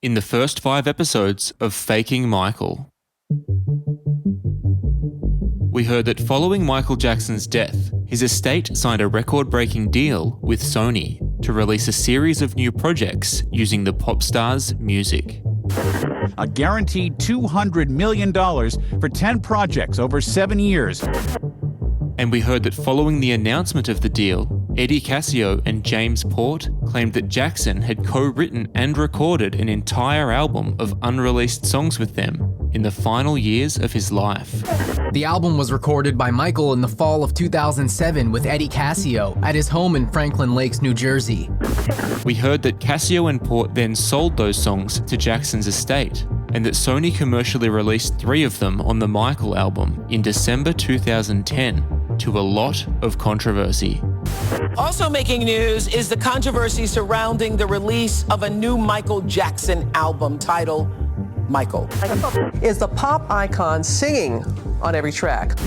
in the first 5 episodes of Faking Michael. We heard that following Michael Jackson's death, his estate signed a record-breaking deal with Sony to release a series of new projects using the pop star's music. A guaranteed $200 million for 10 projects over 7 years. And we heard that following the announcement of the deal, Eddie Cascio and James Port claimed that Jackson had co-written and recorded an entire album of unreleased songs with them in the final years of his life. The album was recorded by Michael in the fall of 2007 with Eddie Cascio at his home in Franklin Lakes, New Jersey. We heard that Cascio and Port then sold those songs to Jackson's estate, and that Sony commercially released 3 of them on the Michael album in December 2010 to a lot of controversy. Also making news is the controversy surrounding the release of a new Michael Jackson album titled Michael. Is the pop icon singing on every track?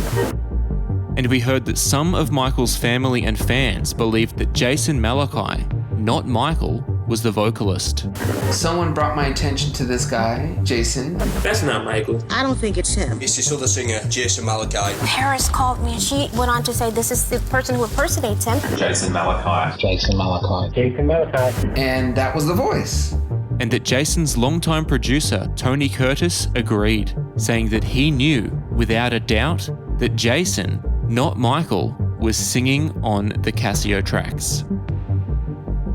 And we heard that some of Michael's family and fans believed that Jason Malachi, not Michael, was the vocalist. Someone brought my attention to this guy, Jason. That's not Michael. I don't think it's him. It's this other singer, Jason Malachi. Paris called me and she went on to say this is the person who impersonates him. Jason Malachi. Jason Malachi. Jason Malachi. And that was the voice. And that Jason's longtime producer, Tony Curtis, agreed, saying that he knew, without a doubt, that Jason, not Michael, was singing on the Cascio tracks.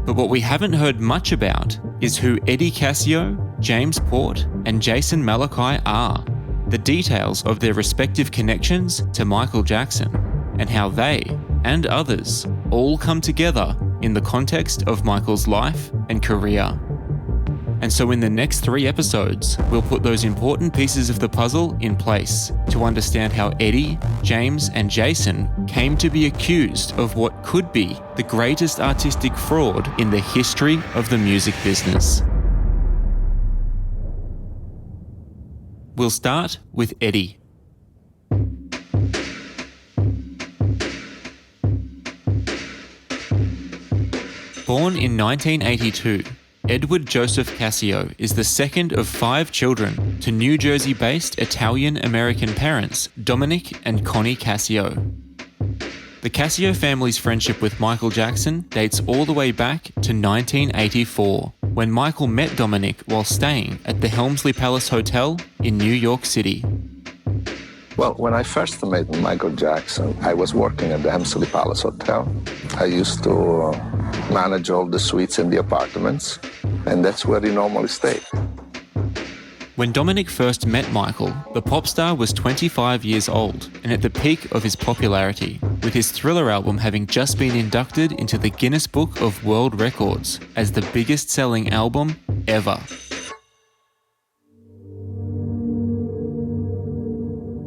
But what we haven't heard much about is who Eddie Cascio, James Port, and Jason Malachi are, the details of their respective connections to Michael Jackson, and how they, and others, all come together in the context of Michael's life and career. And so in the next 3 episodes, we'll put those important pieces of the puzzle in place to understand how Eddie, James, and Jason came to be accused of what could be the greatest artistic fraud in the history of the music business. We'll start with Eddie. Born in 1982, Edward Joseph Cascio is the second of 5 children to New Jersey-based Italian-American parents Dominic and Connie Cascio. The Cascio family's friendship with Michael Jackson dates all the way back to 1984, when Michael met Dominic while staying at the Helmsley Palace Hotel in New York City. Well, when I first met Michael Jackson, I was working at the Helmsley Palace Hotel. I used to manage all the suites in the apartments, and that's where he normally stayed. When Dominic first met Michael, the pop star was 25 years old and at the peak of his popularity, with his Thriller album having just been inducted into the Guinness Book of World Records as the biggest-selling album ever.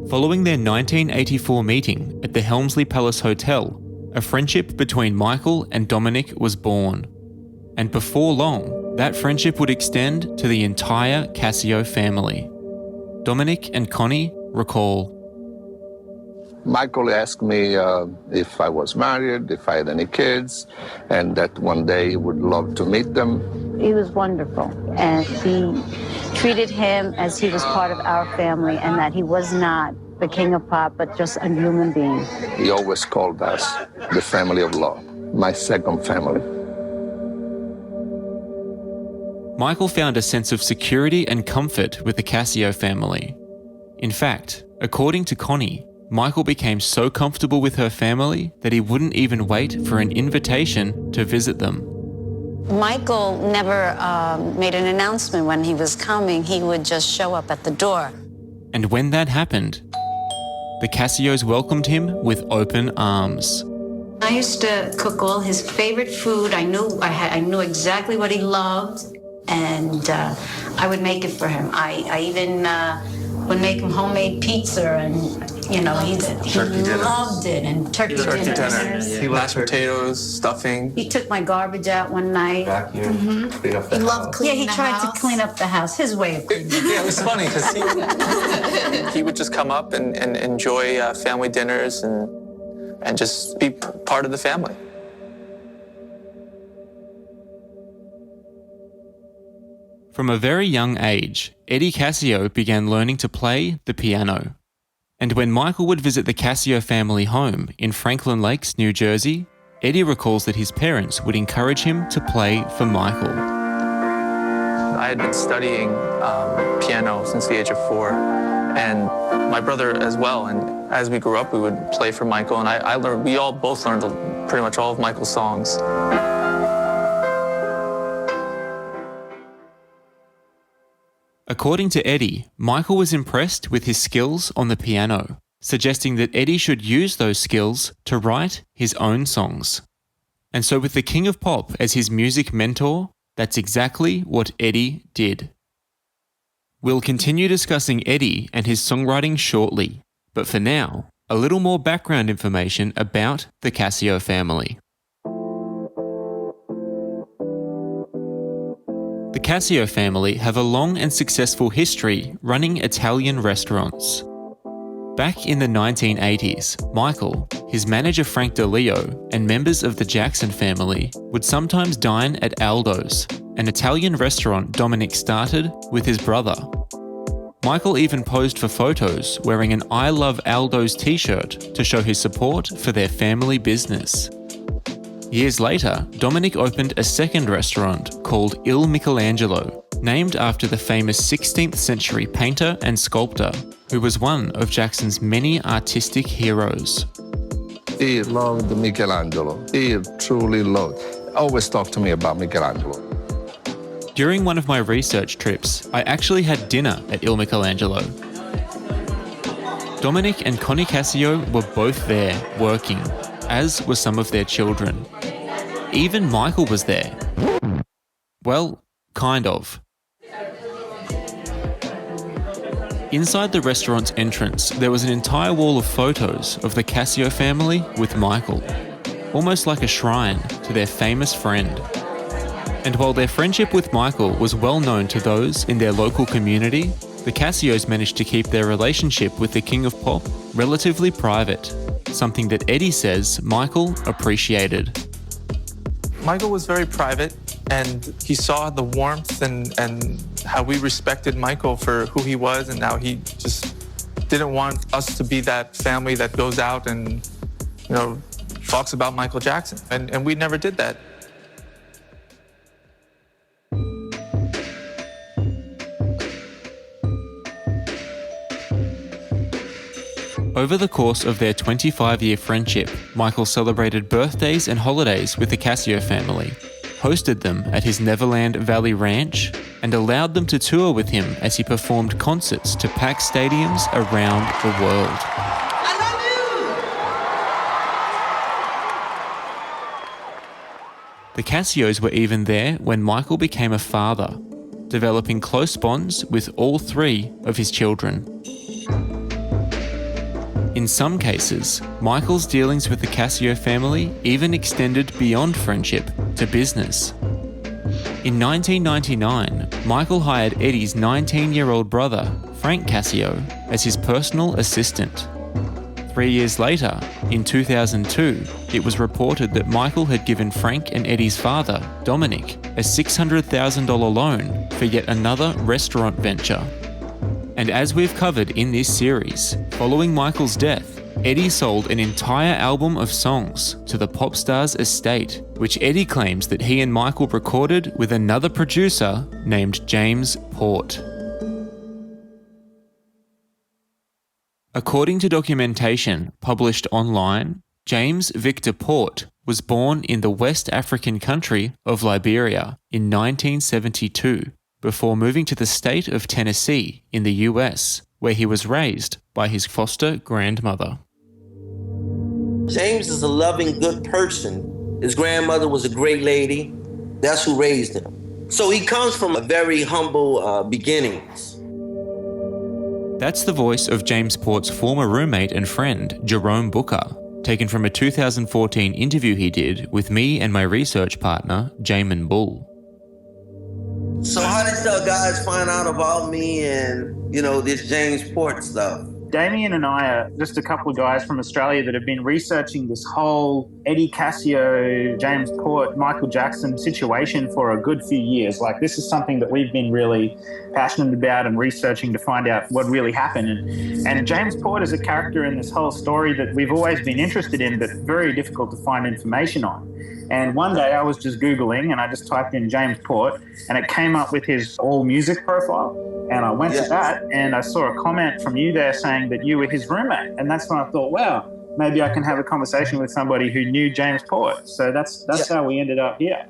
Following their 1984 meeting at the Helmsley Palace Hotel, a friendship between Michael and Dominic was born. And before long, that friendship would extend to the entire Cascio family. Dominic and Connie recall. Michael asked me if I was married, if I had any kids, and that one day he would love to meet them. He was wonderful, and he treated him as he was part of our family, and that he was not the king of pop, but just a human being. He always called us the family of love, my second family. Michael found a sense of security and comfort with the Cascio family. In fact, according to Connie, Michael became so comfortable with her family that he wouldn't even wait for an invitation to visit them. Michael never made an announcement when he was coming. He would just show up at the door. And when that happened, the Cascios welcomed him with open arms. I used to cook all his favorite food. I knew exactly what he loved, and I would make it for him. I even would make him homemade pizza, and he loved it. And turkey dinners. He mashed potatoes, stuffing. He took my garbage out one night. Vacuum, clean up the He loved house. cleaning the house. Yeah, he tried to clean up the house, his way of cleaning. Yeah, it was funny because he would just come up and enjoy family dinners and just be part of the family. From a very young age, Eddie Cascio began learning to play the piano. And when Michael would visit the Cascio family home in Franklin Lakes, New Jersey, Eddie recalls that his parents would encourage him to play for Michael. I had been studying piano since the age of 4, and my brother as well. And as we grew up, we would play for Michael, and we both learned pretty much all of Michael's songs. According to Eddie, Michael was impressed with his skills on the piano, suggesting that Eddie should use those skills to write his own songs. And so with the King of Pop as his music mentor, that's exactly what Eddie did. We'll continue discussing Eddie and his songwriting shortly, but for now, a little more background information about the Cascio family. The Cascio family have a long and successful history running Italian restaurants. Back in the 1980s, Michael, his manager Frank DeLeo, and members of the Jackson family would sometimes dine at Aldo's, an Italian restaurant Dominic started with his brother. Michael even posed for photos wearing an I Love Aldo's t-shirt to show his support for their family business. Years later, Dominic opened a second restaurant called Il Michelangelo, named after the famous 16th century painter and sculptor, who was one of Jackson's many artistic heroes. He loved Michelangelo. He truly loved. Always talked to me about Michelangelo. During one of my research trips, I actually had dinner at Il Michelangelo. Dominic and Connie Cascio were both there, working, as were some of their children. Even Michael was there. Well, kind of. Inside the restaurant's entrance, there was an entire wall of photos of the Cascio family with Michael, almost like a shrine to their famous friend. And while their friendship with Michael was well known to those in their local community, the Cascios managed to keep their relationship with the King of Pop relatively private, something that Eddie says Michael appreciated. Michael was very private, and he saw the warmth and how we respected Michael for who he was, and how he just didn't want us to be that family that goes out and, talks about Michael Jackson. And we never did that. Over the course of their 25-year friendship, Michael celebrated birthdays and holidays with the Cascio family, hosted them at his Neverland Valley Ranch, and allowed them to tour with him as he performed concerts to packed stadiums around the world. I love you! The Cascios were even there when Michael became a father, developing close bonds with all 3 of his children. In some cases, Michael's dealings with the Cascio family even extended beyond friendship to business. In 1999, Michael hired Eddie's 19-year-old brother, Frank Cascio, as his personal assistant. 3 years later, in 2002, it was reported that Michael had given Frank and Eddie's father, Dominic, a $600,000 loan for yet another restaurant venture. And as we've covered in this series, following Michael's death, Eddie sold an entire album of songs to the pop star's estate, which Eddie claims that he and Michael recorded with another producer named James Port. According to documentation published online, James Victor Port was born in the West African country of Liberia in 1972. Before moving to the state of Tennessee in the US, where he was raised by his foster grandmother. James is a loving, good person. His grandmother was a great lady. That's who raised him. So he comes from a very humble beginnings. That's the voice of James Port's former roommate and friend, Jerome Booker, taken from a 2014 interview he did with me and my research partner, Jamin Bull. So how did y'all guys find out about me and, this James Port stuff? Damien and I are just a couple of guys from Australia that have been researching this whole Eddie Casio, James Port, Michael Jackson situation for a good few years. Like, this is something that we've been really passionate about and researching to find out what really happened. And James Port is a character in this whole story that we've always been interested in, but very difficult to find information on. And one day I was just Googling and I just typed in James Port and it came up with his All Music profile. And I went to that and I saw a comment from you there saying that you were his roommate. And that's when I thought, wow, maybe I can have a conversation with somebody who knew James Port. So that's how we ended up here.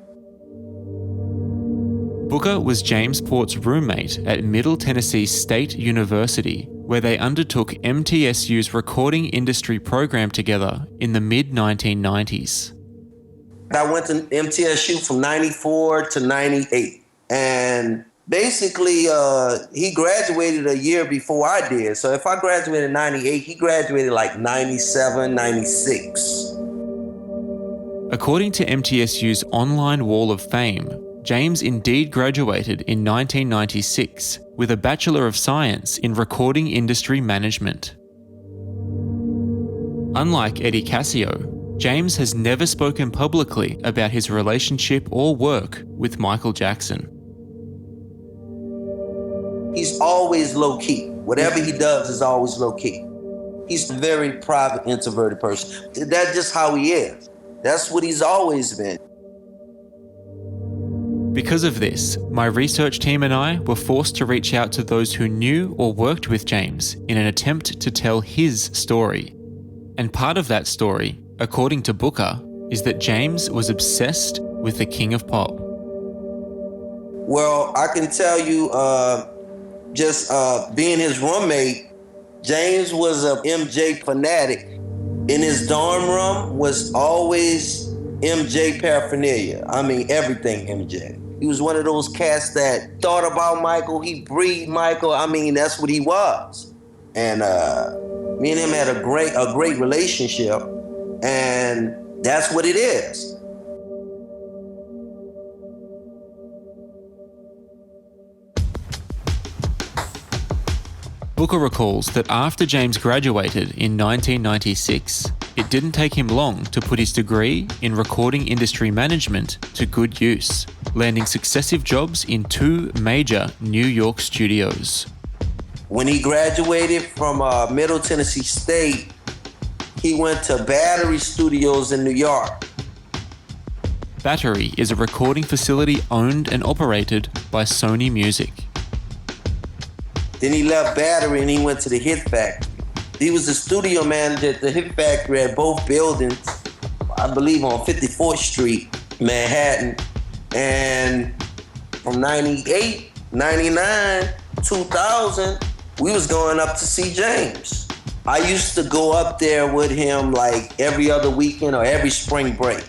Booker was James Port's roommate at Middle Tennessee State University, where they undertook MTSU's recording industry program together in the mid-1990s. I went to MTSU from 94 to 98. And basically, he graduated a year before I did. So if I graduated in 98, he graduated like 97, 96. According to MTSU's online wall of fame, James indeed graduated in 1996 with a Bachelor of Science in Recording Industry Management. Unlike Eddie Casio, James has never spoken publicly about his relationship or work with Michael Jackson. He's always low-key. Whatever he does is always low-key. He's a very private, introverted person. That's just how he is. That's what he's always been. Because of this, my research team and I were forced to reach out to those who knew or worked with James in an attempt to tell his story. And part of that story, according to Booker, is that James was obsessed with the King of Pop. Well, I can tell you, being his roommate, James was a MJ fanatic. In his dorm room was always MJ paraphernalia. I mean, everything MJ. He was one of those cats that thought about Michael. He breathed Michael. I mean, that's what he was. And me and him had a great relationship. And that's what it is. Booker recalls that after James graduated in 1996, it didn't take him long to put his degree in recording industry management to good use, landing successive jobs in 2 major New York studios. When he graduated from Middle Tennessee State, he went to Battery Studios in New York. Battery is a recording facility owned and operated by Sony Music. Then he left Battery and he went to the Hit Factory. He was the studio manager at the Hit Factory at both buildings, I believe on 54th Street, Manhattan. And from 98, 99, 2000, we was going up to see James. I used to go up there with him like every other weekend or every spring break.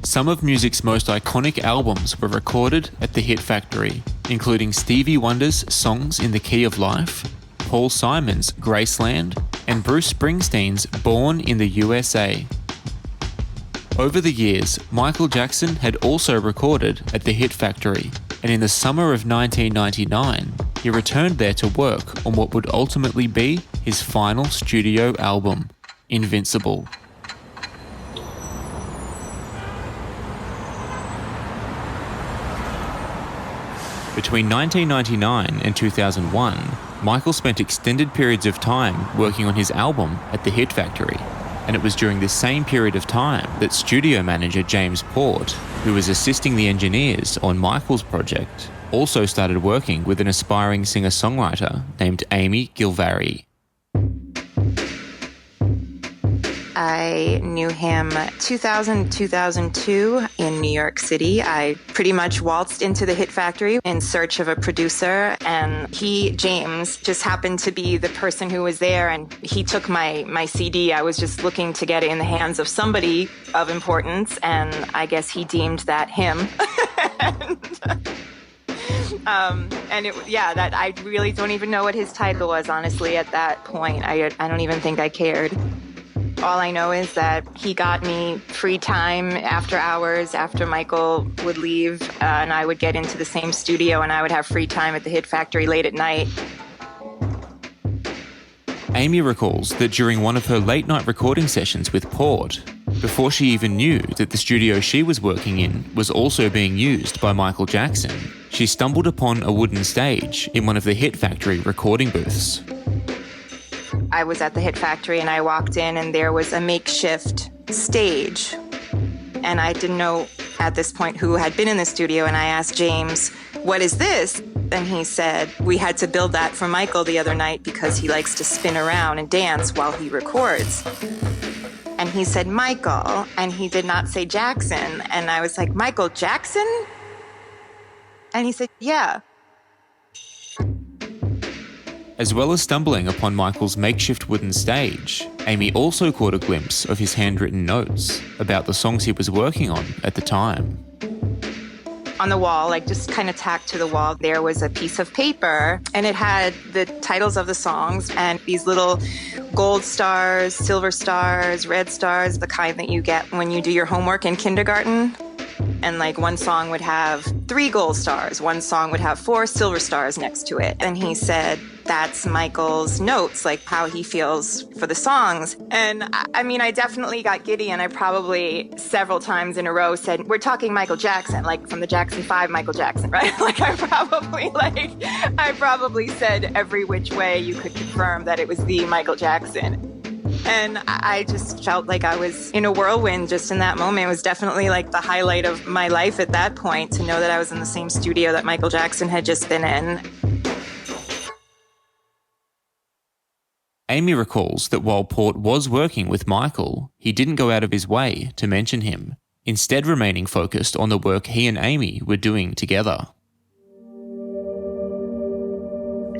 Some of music's most iconic albums were recorded at the Hit Factory, including Stevie Wonder's Songs in the Key of Life, Paul Simon's Graceland, and Bruce Springsteen's Born in the USA. Over the years, Michael Jackson had also recorded at the Hit Factory, and in the summer of 1999, he returned there to work on what would ultimately be his final studio album, Invincible. Between 1999 and 2001, Michael spent extended periods of time working on his album at the Hit Factory, and it was during this same period of time that studio manager James Port, who was assisting the engineers on Michael's project, also started working with an aspiring singer-songwriter named Amy Gilvari. I knew him 2000-2002 in New York City. I pretty much waltzed into the Hit Factory in search of a producer, and James, just happened to be the person who was there, and he took my CD. I was just looking to get it in the hands of somebody of importance, and I guess he deemed that him. That I really don't even know what his title was, honestly, at that point. I don't even think I cared. All I know is that he got me free time after hours, after Michael would leave, and I would get into the same studio and I would have free time at the Hit Factory late at night. Amy recalls that during one of her late-night recording sessions with Port, before she even knew that the studio she was working in was also being used by Michael Jackson, she stumbled upon a wooden stage in one of the Hit Factory recording booths. I was at the Hit Factory and I walked in and there was a makeshift stage. And I didn't know at this point who had been in the studio, and I asked James, "What is this?" And he said, "We had to build that for Michael the other night because he likes to spin around and dance while he records." And he said, "Michael," and he did not say Jackson. And I was like, "Michael Jackson?" And he said, "Yeah." As well as stumbling upon Michael's makeshift wooden stage, Amy also caught a glimpse of his handwritten notes about the songs he was working on at the time. On the wall, like just kind of tacked to the wall, there was a piece of paper and it had the titles of the songs and these little gold stars, silver stars, red stars, the kind that you get when you do your homework in kindergarten. And like one song would have 3 gold stars, one song would have 4 silver stars next to it. And he said, that's Michael's notes, like how he feels for the songs. And I mean, I definitely got giddy, and I probably several times in a row said, we're talking Michael Jackson, like from the Jackson 5 Michael Jackson, right? I probably said every which way you could confirm that it was the Michael Jackson. And I just felt like I was in a whirlwind just in that moment. It was definitely like the highlight of my life at that point, to know that I was in the same studio that Michael Jackson had just been in. Amy recalls that while Port was working with Michael, he didn't go out of his way to mention him, instead remaining focused on the work he and Amy were doing together.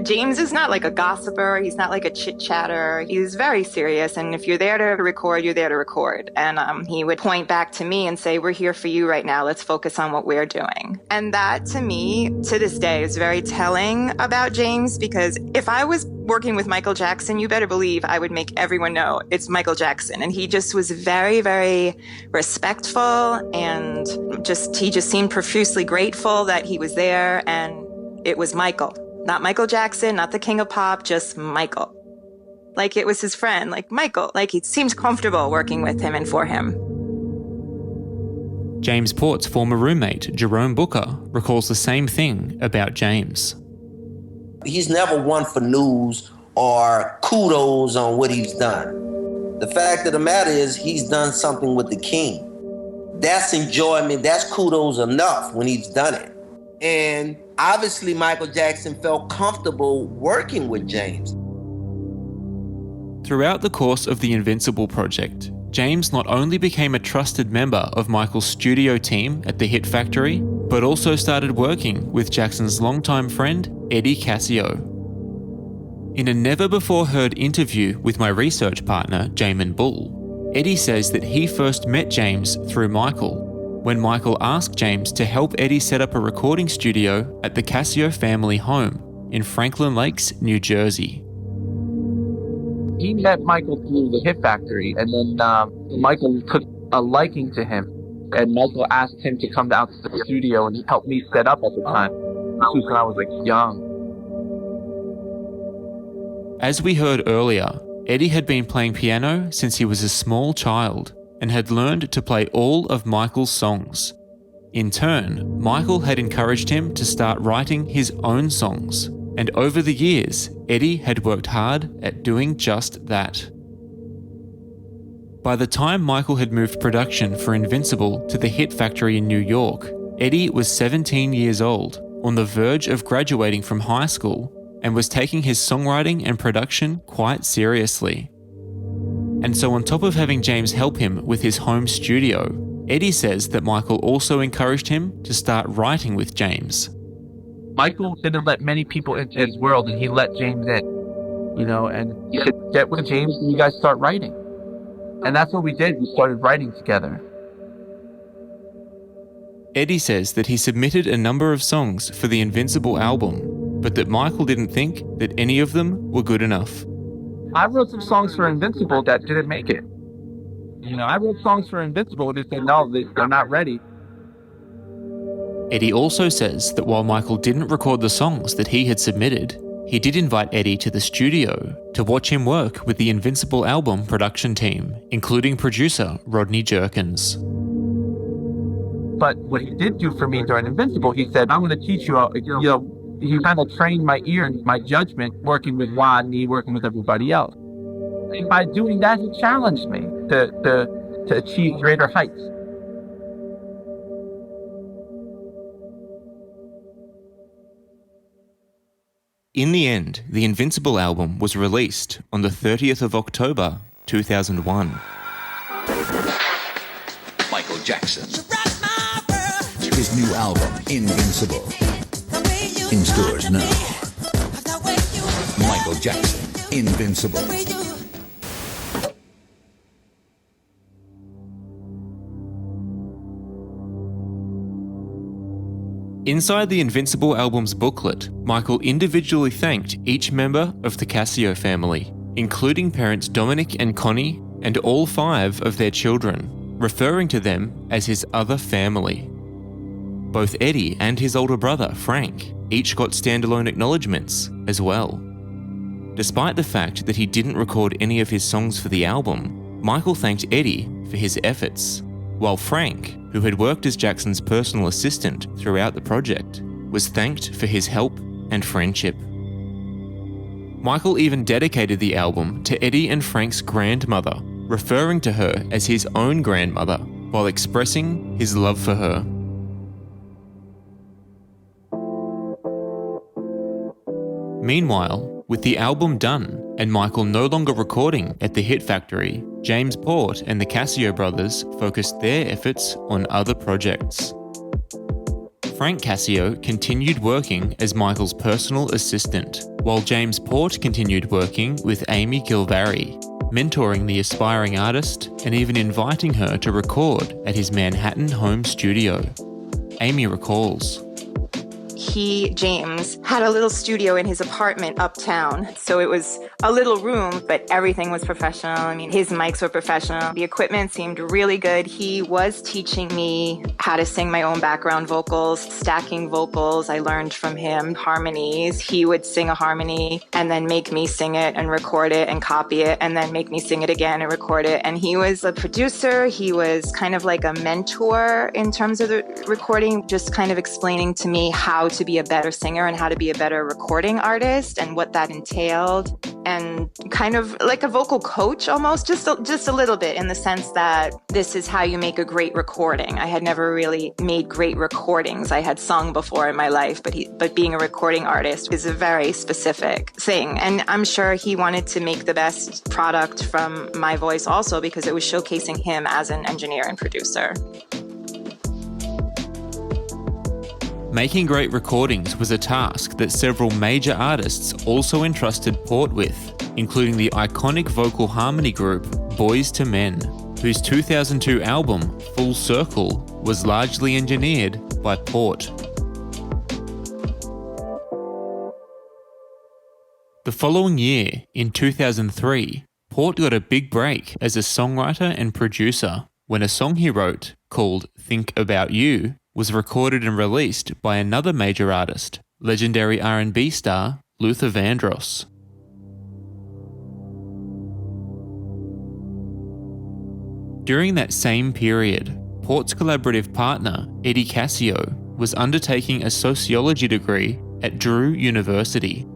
James is not like a gossiper. He's not like a chit-chatter. He's very serious. And if you're there to record, you're there to record. And he would point back to me and say, we're here for you right now. Let's focus on what we're doing. And that, to me, to this day, is very telling about James, because if I was working with Michael Jackson, you better believe I would make everyone know it's Michael Jackson. And he just was very, very respectful, and he just seemed profusely grateful that he was there, and it was Michael. Not Michael Jackson, not the king of pop, just Michael. Like it was his friend, like Michael. Like he seemed comfortable working with him and for him. James Port's former roommate, Jerome Booker, recalls the same thing about James. He's never one for news or kudos on what he's done. The fact of the matter is he's done something with the king. That's enjoyment, that's kudos enough when he's done it. And obviously, Michael Jackson felt comfortable working with James. Throughout the course of the Invincible project, James not only became a trusted member of Michael's studio team at the Hit Factory, but also started working with Jackson's longtime friend, Eddie Cascio. In a never-before-heard interview with my research partner, Jamin Bull, Eddie says that he first met James through Michael, when Michael asked James to help Eddie set up a recording studio at the Cascio family home in Franklin Lakes, New Jersey. He met Michael through the Hit Factory, and then Michael took a liking to him, and Michael asked him to come down to the studio and help me set up at the time. This was when I was like young. As we heard earlier, Eddie had been playing piano since he was a small child, and had learned to play all of Michael's songs. In turn, Michael had encouraged him to start writing his own songs, and over the years, Eddie had worked hard at doing just that. By the time Michael had moved production for Invincible to the Hit Factory in New York, Eddie was 17 years old, on the verge of graduating from high school, and was taking his songwriting and production quite seriously. And so on top of having James help him with his home studio, Eddie says that Michael also encouraged him to start writing with James. Michael didn't let many people into his world, and he let James in, and he said, get with James and you guys start writing. And that's what we did. We started writing together. Eddie says that he submitted a number of songs for the Invincible album, but that Michael didn't think that any of them were good enough. I wrote some songs for Invincible that didn't make it. I wrote songs for Invincible that said, no, they're not ready. Eddie also says that while Michael didn't record the songs that he had submitted, he did invite Eddie to the studio to watch him work with the Invincible album production team, including producer Rodney Jerkins. But what he did do for me during Invincible, he said, I'm going to teach you, he kind of trained my ear and my judgment working with Rodney, working with everybody else. And by doing that, he challenged me to achieve greater heights. In the end, the Invincible album was released on the 30th of October, 2001. Michael Jackson. His new album, Invincible. In stores now. Michael Jackson, Invincible. Inside the Invincible album's booklet, Michael individually thanked each member of the Casio family, including parents Dominic and Connie and all 5 of their children, referring to them as his other family. Both Eddie and his older brother, Frank, each got standalone acknowledgements as well. Despite the fact that he didn't record any of his songs for the album, Michael thanked Eddie for his efforts, while Frank, who had worked as Jackson's personal assistant throughout the project, was thanked for his help and friendship. Michael even dedicated the album to Eddie and Frank's grandmother, referring to her as his own grandmother, while expressing his love for her. Meanwhile, with the album done and Michael no longer recording at the Hit Factory, James Port and the Casio brothers focused their efforts on other projects. Frank Casio continued working as Michael's personal assistant, while James Port continued working with Amy Gilvary, mentoring the aspiring artist and even inviting her to record at his Manhattan home studio. Amy recalls, He, James, had a little studio in his apartment uptown. So it was a little room, but everything was professional. I mean, his mics were professional. The equipment seemed really good. He was teaching me how to sing my own background vocals, stacking vocals. I learned from him harmonies. He would sing a harmony and then make me sing it and record it and copy it and then make me sing it again and record it. And he was a producer. He was kind of like a mentor in terms of the recording, just kind of explaining to me how to be a better singer and how to be a better recording artist and what that entailed, and kind of like a vocal coach almost, just a little bit, in the sense that this is how you make a great recording. I had never really made great recordings. I had sung before in my life, but being a recording artist is a very specific thing. And I'm sure he wanted to make the best product from my voice also, because it was showcasing him as an engineer and producer. Making great recordings was a task that several major artists also entrusted Port with, including the iconic vocal harmony group Boyz II Men, whose 2002 album Full Circle was largely engineered by Port. The following year, in 2003, Port got a big break as a songwriter and producer when a song he wrote, called Think About You, was recorded and released by another major artist, legendary R&B star Luther Vandross. During that same period, Port's collaborative partner, Eddie Casio, was undertaking a sociology degree at Drew University.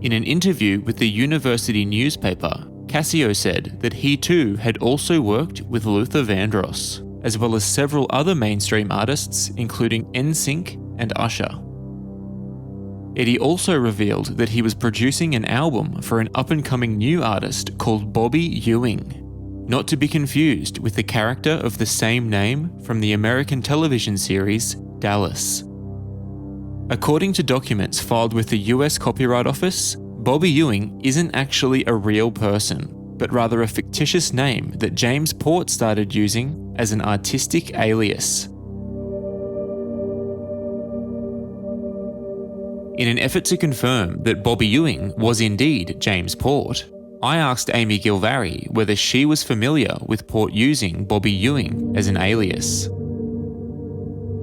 In an interview with the university newspaper, Casio said that he too had also worked with Luther Vandross, as well as several other mainstream artists, including NSYNC and Usher. Eddie also revealed that he was producing an album for an up-and-coming new artist called Bobby Ewing, not to be confused with the character of the same name from the American television series Dallas. According to documents filed with the US Copyright Office, Bobby Ewing isn't actually a real person, but rather a fictitious name that James Port started using as an artistic alias. In an effort to confirm that Bobby Ewing was indeed James Port, I asked Amy Gilvary whether she was familiar with Port using Bobby Ewing as an alias.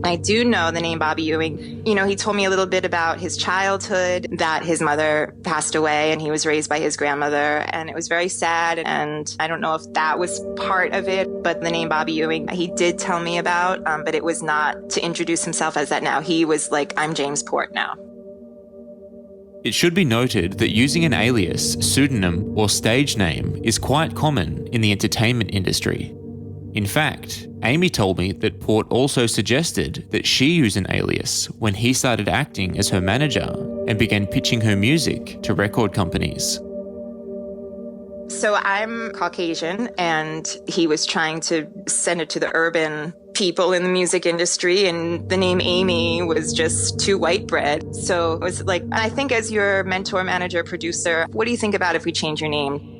I do know the name Bobby Ewing. You know, he told me a little bit about his childhood, that his mother passed away and he was raised by his grandmother, and it was very sad. And I don't know if that was part of it, but the name Bobby Ewing, he did tell me about, but it was not to introduce himself as that now. He was like, I'm James Port now. It should be noted that using an alias, pseudonym, or stage name is quite common in the entertainment industry. In fact, Amy told me that Port also suggested that she use an alias when he started acting as her manager and began pitching her music to record companies. So I'm Caucasian, and he was trying to send it to the urban people in the music industry, and the name Amy was just too white bread. So it was like, I think as your mentor, manager, producer, what do you think about if we change your name?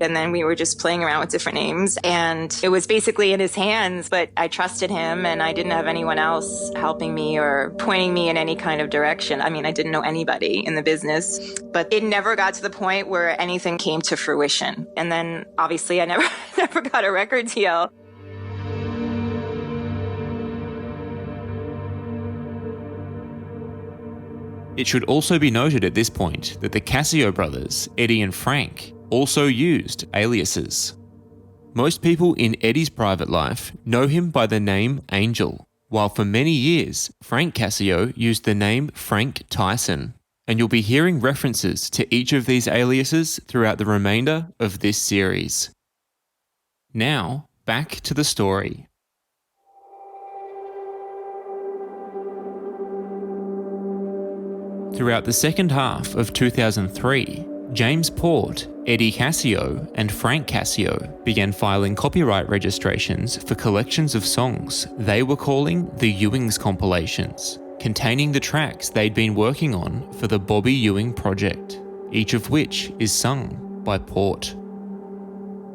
And then we were just playing around with different names, and it was basically in his hands, but I trusted him and I didn't have anyone else helping me or pointing me in any kind of direction. I mean, I didn't know anybody in the business, but it never got to the point where anything came to fruition. And then obviously I never got a record deal. It should also be noted at this point that the Casio brothers, Eddie and Frank, also used aliases. Most people in Eddie's private life know him by the name Angel, while for many years, Frank Casio used the name Frank Tyson, and you'll be hearing references to each of these aliases throughout the remainder of this series. Now, back to the story. Throughout the second half of 2003, James Port, Eddie Casio, and Frank Casio began filing copyright registrations for collections of songs they were calling the Ewing's compilations, containing the tracks they'd been working on for the Bobby Ewing project, each of which is sung by Port.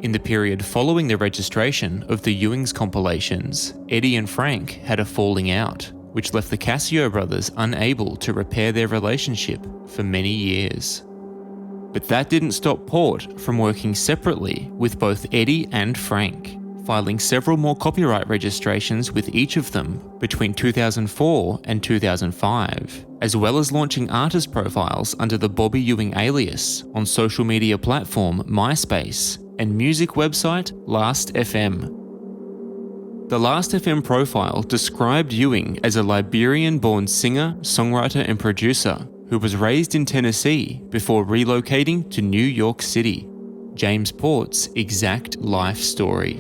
In the period following the registration of the Ewing's compilations, Eddie and Frank had a falling out, which left the Casio brothers unable to repair their relationship for many years. But that didn't stop Port from working separately with both Eddie and Frank, filing several more copyright registrations with each of them between 2004 and 2005, as well as launching artist profiles under the Bobby Ewing alias on social media platform MySpace and music website Last.fm. The Last.fm profile described Ewing as a Liberian-born singer, songwriter and producer who was raised in Tennessee before relocating to New York City, James Port's exact life story.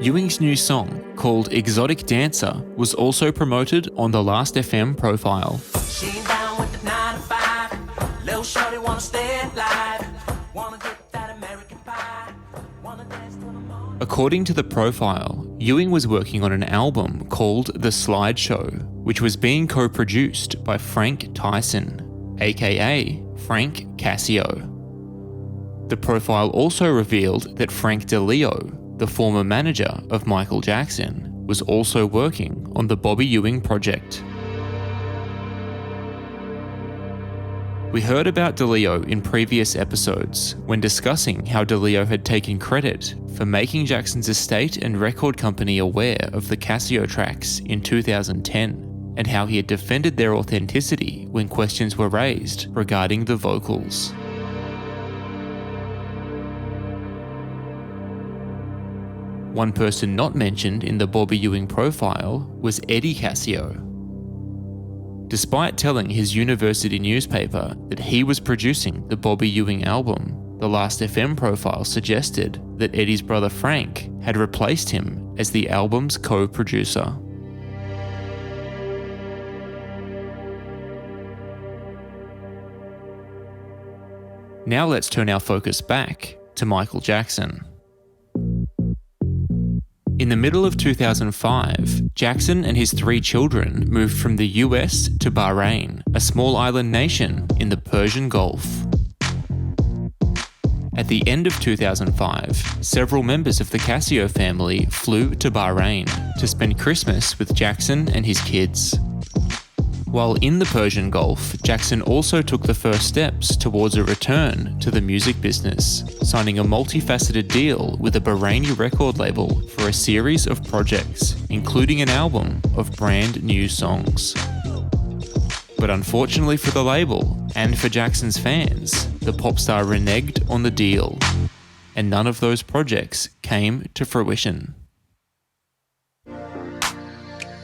Ewing's new song, called Exotic Dancer, was also promoted on the Last.fm profile. She ain't down with the 9 to 5. Little shorty wanna stay alive. Wanna get that American pie. Wanna dance till the morning. According to the profile, Ewing was working on an album called The Slideshow, which was being co-produced by Frank Tyson, aka Frank Casio. The profile also revealed that Frank DeLeo, the former manager of Michael Jackson, was also working on the Bobby Ewing project. We heard about DeLeo in previous episodes when discussing how DeLeo had taken credit for making Jackson's estate and record company aware of the Casio tracks in 2010, and how he had defended their authenticity when questions were raised regarding the vocals. One person not mentioned in the Bobby Ewing profile was Eddie Casio. Despite telling his university newspaper that he was producing the Bobby Ewing album, the Last.fm profile suggested that Eddie's brother Frank had replaced him as the album's co-producer. Now let's turn our focus back to Michael Jackson. In the middle of 2005, Jackson and his 3 children moved from the US to Bahrain, a small island nation in the Persian Gulf. At the end of 2005, several members of the Casio family flew to Bahrain to spend Christmas with Jackson and his kids. While in the Persian Gulf, Jackson also took the first steps towards a return to the music business, signing a multifaceted deal with a Bahraini record label for a series of projects, including an album of brand new songs. But unfortunately for the label, and for Jackson's fans, the pop star reneged on the deal, and none of those projects came to fruition.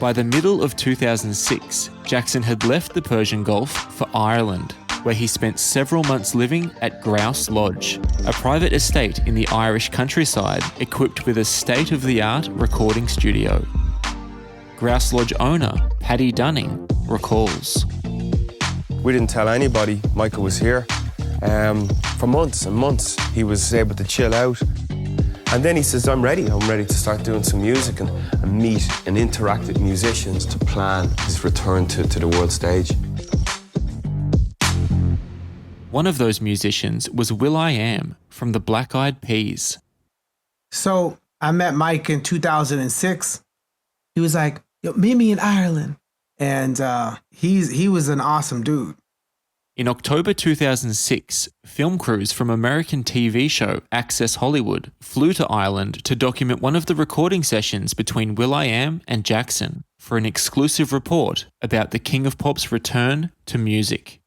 By the middle of 2006, Jackson had left the Persian Gulf for Ireland, where he spent several months living at Grouse Lodge, a private estate in the Irish countryside equipped with a state-of-the-art recording studio. Grouse Lodge owner Paddy Dunning recalls. We didn't tell anybody Michael was here. For months and months, he was able to chill out. And then he says, I'm ready to start doing some music and meet and interact with musicians to plan his return to the world stage. One of those musicians was will.i.am from the Black Eyed Peas. So I met Mike in 2006. He was like, yo, meet me in Ireland. And he was an awesome dude. In October 2006, film crews from American TV show Access Hollywood flew to Ireland to document one of the recording sessions between will.i.am and Jackson for an exclusive report about the King of Pop's return to music.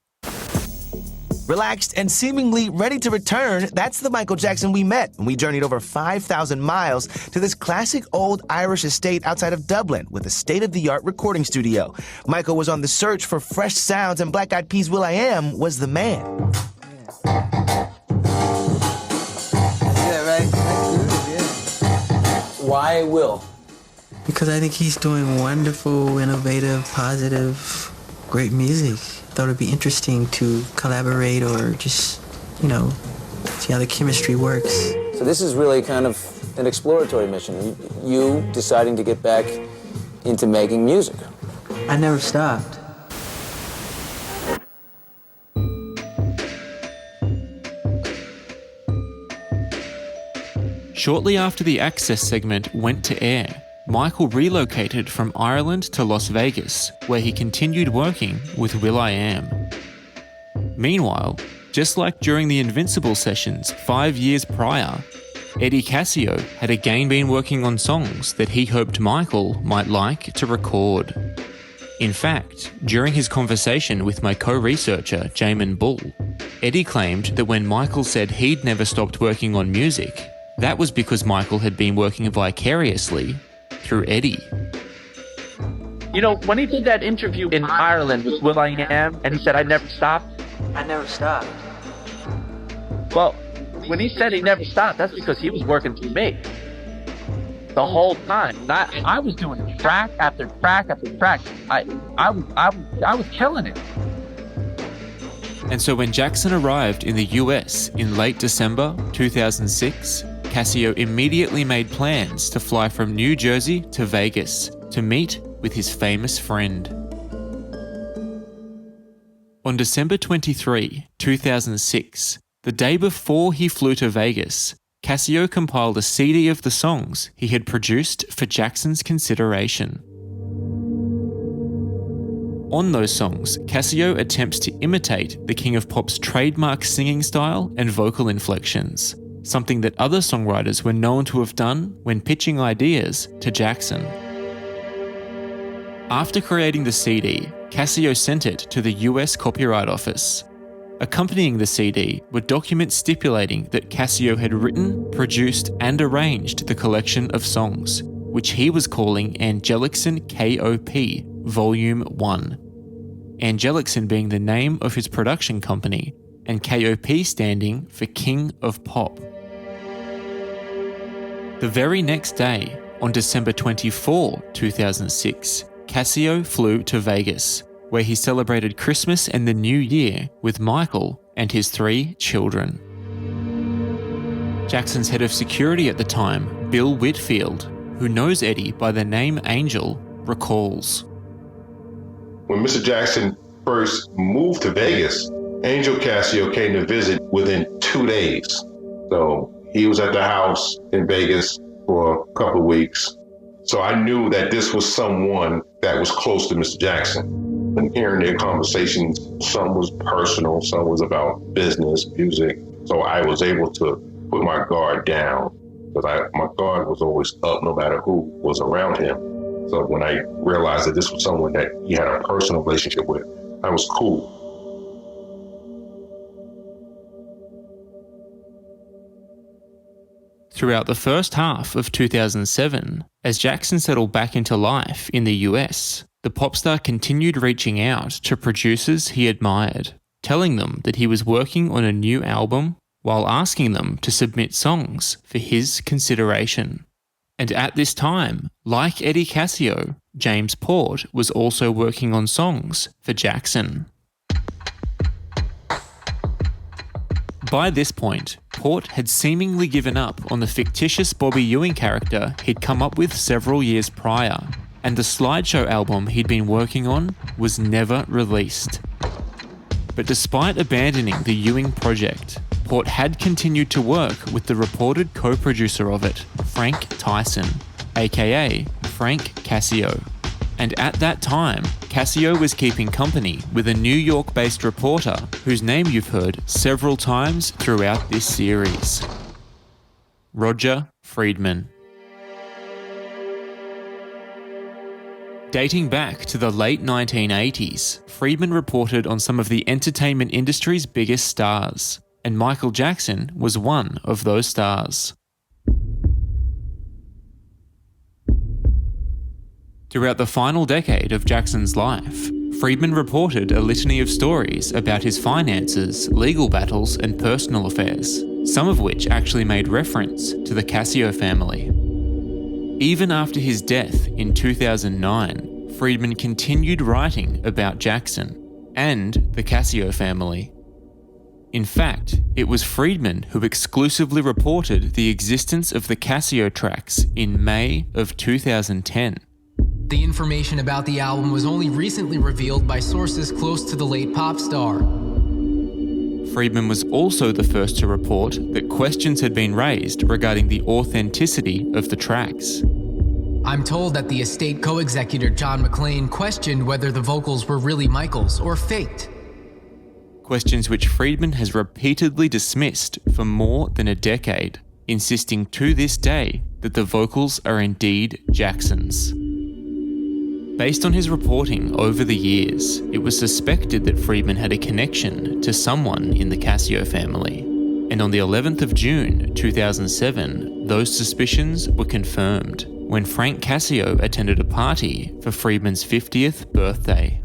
Relaxed and seemingly ready to return, that's the Michael Jackson we met when we journeyed over 5,000 miles to this classic old Irish estate outside of Dublin with a state-of-the-art recording studio. Michael was on the search for fresh sounds, and Black Eyed Peas' will.i.am was the man. Yeah, right? Why Will? Because I think he's doing wonderful, innovative, positive, great music. Thought it'd be interesting to collaborate or just, see how the chemistry works. So this is really kind of an exploratory mission. You deciding to get back into making music. I never stopped. Shortly after the Access segment went to air, Michael relocated from Ireland to Las Vegas, where he continued working with will.i.am. Meanwhile, just like during the Invincible sessions 5 years prior, Eddie Cascio had again been working on songs that he hoped Michael might like to record. In fact, during his conversation with my co-researcher, Jamin Bull, Eddie claimed that when Michael said he'd never stopped working on music, that was because Michael had been working vicariously through Eddie. When he did that interview in Ireland with will.i.am and he said, I never stopped. I never stopped. Well, when he said he never stopped, that's because he was working through me. The whole time. I was doing track after track after track. I was killing it. And so when Jackson arrived in the US in late December 2006, Cascio immediately made plans to fly from New Jersey to Vegas to meet with his famous friend. On December 23, 2006, the day before he flew to Vegas, Cascio compiled a CD of the songs he had produced for Jackson's consideration. On those songs, Cascio attempts to imitate the King of Pop's trademark singing style and vocal inflections, something that other songwriters were known to have done when pitching ideas to Jackson. After creating the CD, Cascio sent it to the US Copyright Office. Accompanying the CD were documents stipulating that Cascio had written, produced, and arranged the collection of songs, which he was calling Angelicson KOP Volume 1. Angelicson being the name of his production company, and KOP standing for King of Pop. The very next day, on December 24, 2006, Cascio flew to Vegas, where he celebrated Christmas and the New Year with Michael and his 3 children. Jackson's head of security at the time, Bill Whitfield, who knows Eddie by the name Angel, recalls. When Mr. Jackson first moved to Vegas, Angel Cascio came to visit within 2 days. So he was at the house in Vegas for a couple of weeks. So I knew that this was someone that was close to Mr. Jackson. And hearing their conversations, some was personal, some was about business, music. So I was able to put my guard down because my guard was always up no matter who was around him. So when I realized that this was someone that he had a personal relationship with, I was cool. Throughout the first half of 2007, as Jackson settled back into life in the US, the pop star continued reaching out to producers he admired, telling them that he was working on a new album while asking them to submit songs for his consideration. And at this time, like Eddie Cascio, James Port was also working on songs for Jackson. By this point, Port had seemingly given up on the fictitious Bobby Ewing character he'd come up with several years prior, and the slideshow album he'd been working on was never released. But despite abandoning the Ewing project, Port had continued to work with the reported co-producer of it, Frank Tyson, aka Frank Cascio. And at that time, Cascio was keeping company with a New York-based reporter whose name you've heard several times throughout this series. Roger Friedman. Dating back to the late 1980s, Friedman reported on some of the entertainment industry's biggest stars, and Michael Jackson was one of those stars. Throughout the final decade of Jackson's life, Friedman reported a litany of stories about his finances, legal battles, and personal affairs, some of which actually made reference to the Cascio family. Even after his death in 2009, Friedman continued writing about Jackson and the Cascio family. In fact, it was Friedman who exclusively reported the existence of the Cascio tracks in May of 2010. The information about the album was only recently revealed by sources close to the late pop star. Friedman was also the first to report that questions had been raised regarding the authenticity of the tracks. I'm told that the estate co-executor John McClane questioned whether the vocals were really Michael's or faked. Questions which Friedman has repeatedly dismissed for more than a decade, insisting to this day that the vocals are indeed Jackson's. Based on his reporting over the years, it was suspected that Friedman had a connection to someone in the Cascio family. And on the 11th of June 2007, those suspicions were confirmed when Frank Cascio attended a party for Friedman's 50th birthday.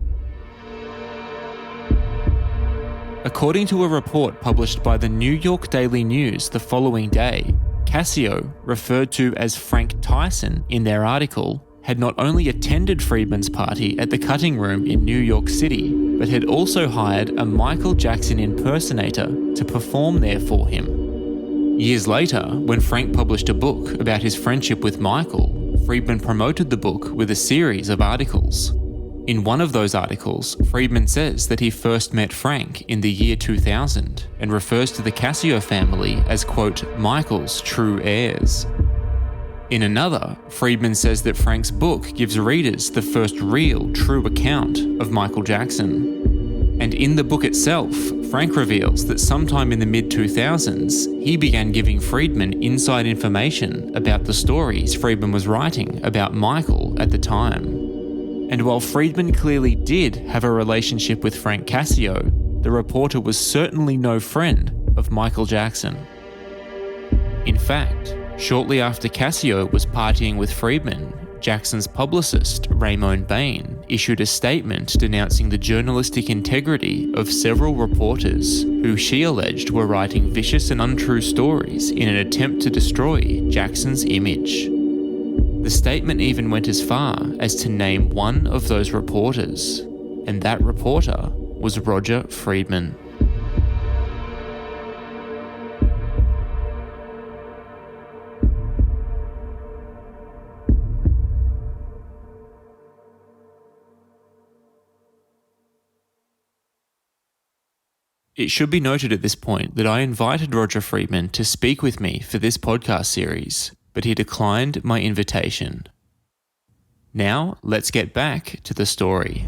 According to a report published by the New York Daily News the following day, Cascio, referred to as Frank Tyson in their article, had not only attended Friedman's party at the Cutting Room in New York City, but had also hired a Michael Jackson impersonator to perform there for him. Years later, when Frank published a book about his friendship with Michael, Friedman promoted the book with a series of articles. In one of those articles, Friedman says that he first met Frank in the year 2000 and refers to the Cascio family as, quote, Michael's true heirs. In another, Friedman says that Frank's book gives readers the first real, true account of Michael Jackson. And in the book itself, Frank reveals that sometime in the mid-2000s, he began giving Friedman inside information about the stories Friedman was writing about Michael at the time. And while Friedman clearly did have a relationship with Frank Cascio, the reporter was certainly no friend of Michael Jackson. In fact, shortly after Cascio was partying with Friedman, Jackson's publicist, Raymond Bain, issued a statement denouncing the journalistic integrity of several reporters who she alleged were writing vicious and untrue stories in an attempt to destroy Jackson's image. The statement even went as far as to name one of those reporters, and that reporter was Roger Friedman. It should be noted at this point that I invited Roger Friedman to speak with me for this podcast series, but he declined my invitation. Now, let's get back to the story.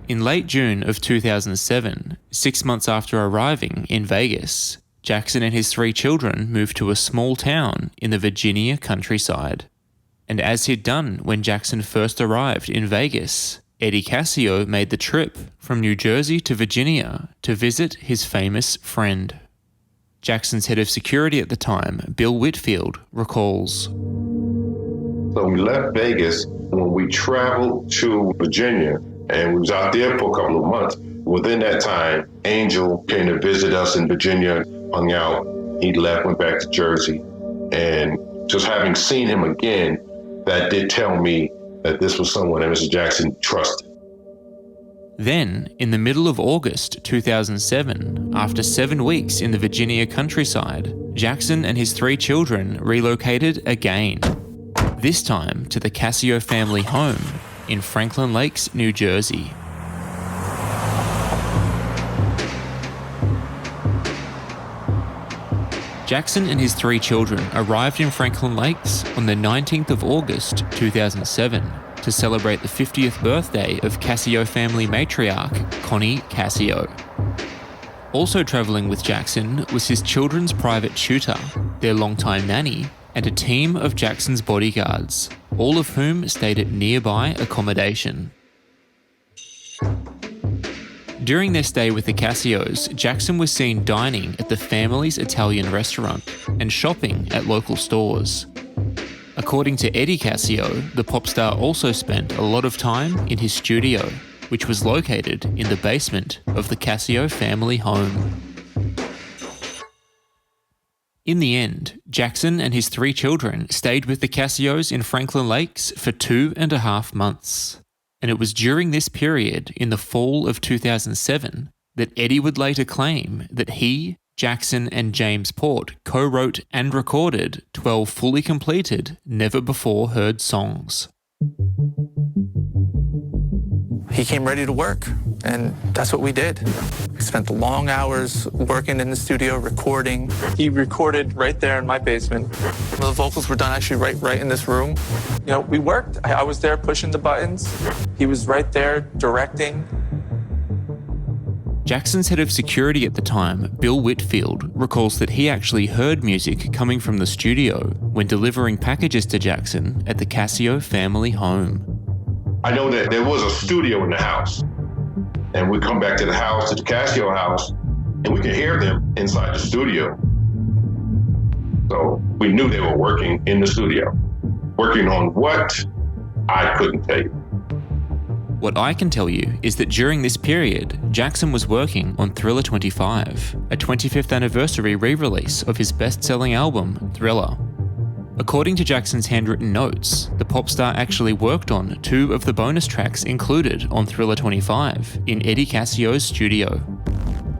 In late June of 2007, 6 months after arriving in Vegas, Jackson and his 3 children moved to a small town in the Virginia countryside. And as he'd done when Jackson first arrived in Vegas, Eddie Cascio made the trip from New Jersey to Virginia to visit his famous friend. Jackson's head of security at the time, Bill Whitfield, recalls. So we left Vegas when we traveled to Virginia, and we was out there for a couple of months. Within that time, Angel came to visit us in Virginia, hung out. He left, went back to Jersey. And just having seen him again, that did tell me that this was someone that Mr. Jackson trusted. Then, in the middle of August 2007, after 7 weeks in the Virginia countryside, Jackson and his 3 children relocated again, this time to the Cascio family home in Franklin Lakes, New Jersey. Jackson and his 3 children arrived in Franklin Lakes on the 19th of August 2007 to celebrate the 50th birthday of Cascio family matriarch Connie Cascio. Also travelling with Jackson was his children's private tutor, their longtime nanny, and a team of Jackson's bodyguards, all of whom stayed at nearby accommodation. During their stay with the Cascios, Jackson was seen dining at the family's Italian restaurant and shopping at local stores. According to Eddie Cascio, the pop star also spent a lot of time in his studio, which was located in the basement of the Cascio family home. In the end, Jackson and his 3 children stayed with the Cascios in Franklin Lakes for 2.5 months. And it was during this period, in the fall of 2007, that Eddie would later claim that he, Jackson, and James Port co-wrote and recorded 12 fully completed, never-before-heard songs. He came ready to work, and that's what we did. We spent long hours working in the studio, recording. He recorded right there in my basement. The vocals were done actually right in this room. You know, we worked. I was there pushing the buttons. He was right there directing. Jackson's head of security at the time, Bill Whitfield, recalls that he actually heard music coming from the studio when delivering packages to Jackson at the Cascio family home. I know that there was a studio in the house, and we come back to the house, to the Cascio house, and we could hear them inside the studio. So we knew they were working in the studio. Working on what? I couldn't tell you. What I can tell you is that during this period, Jackson was working on Thriller 25, a 25th anniversary re-release of his best-selling album, Thriller. According to Jackson's handwritten notes, the pop star actually worked on 2 of the bonus tracks included on Thriller 25 in Eddie Caccio's studio.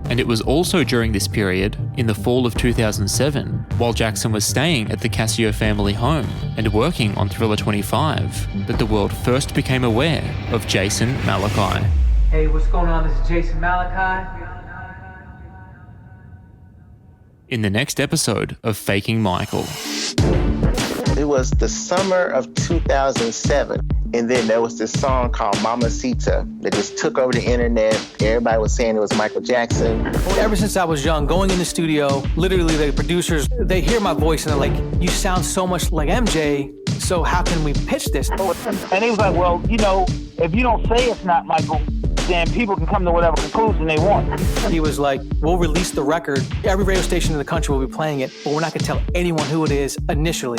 And it was also during this period, in the fall of 2007, while Jackson was staying at the Cascio family home and working on Thriller 25, that the world first became aware of Jason Malachi. Hey, what's going on? This is Jason Malachi. In the next episode of Faking Michael. It was the summer of 2007, and then there was this song called Mamacita that just took over the internet. Everybody was saying it was Michael Jackson. Ever since I was young, going in the studio, literally the producers, they hear my voice and they're like, you sound so much like MJ, so how can we pitch this? And he was like, well, you know, if you don't say it's not Michael, then people can come to whatever conclusion they want. He was like, we'll release the record. Every radio station in the country will be playing it, but we're not going to tell anyone who it is initially.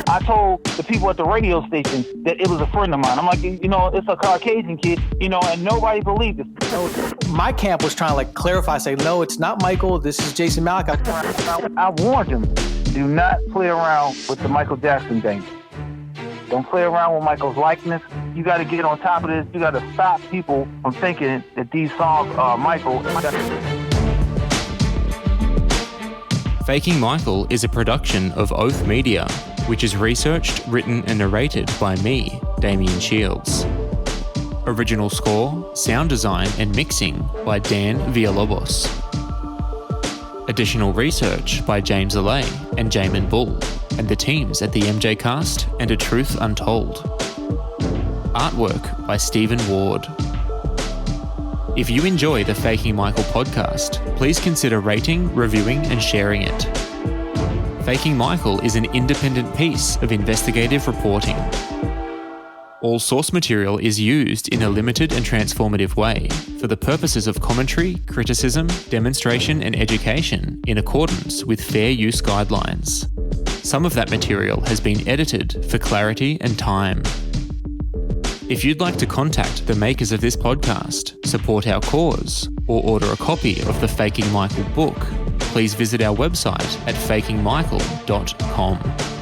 I told the people at the radio station that it was a friend of mine. I'm like, you know, it's a Caucasian kid, you know, and nobody believed it. My camp was trying to like clarify, say, no, it's not Michael. This is Jason Malachi. I warned him, do not play around with the Michael Jackson thing. Don't play around with Michael's likeness. You got to get on top of this. You got to stop people from thinking that these songs are Michael. Faking Michael is a production of Oath Media, which is researched, written and narrated by me, Damian Shields. Original score, sound design and mixing by Dan Villalobos. Additional research by James Allais and Jamin Bull, and the teams at the MJ Cast and A Truth Untold. Artwork by Stephen Ward. If you enjoy the Faking Michael podcast, please consider rating, reviewing, and sharing it. Faking Michael is an independent piece of investigative reporting. All source material is used in a limited and transformative way for the purposes of commentary, criticism, demonstration, and education in accordance with fair use guidelines. Some of that material has been edited for clarity and time. If you'd like to contact the makers of this podcast, support our cause, or order a copy of the Faking Michael book, please visit our website at fakingmichael.com.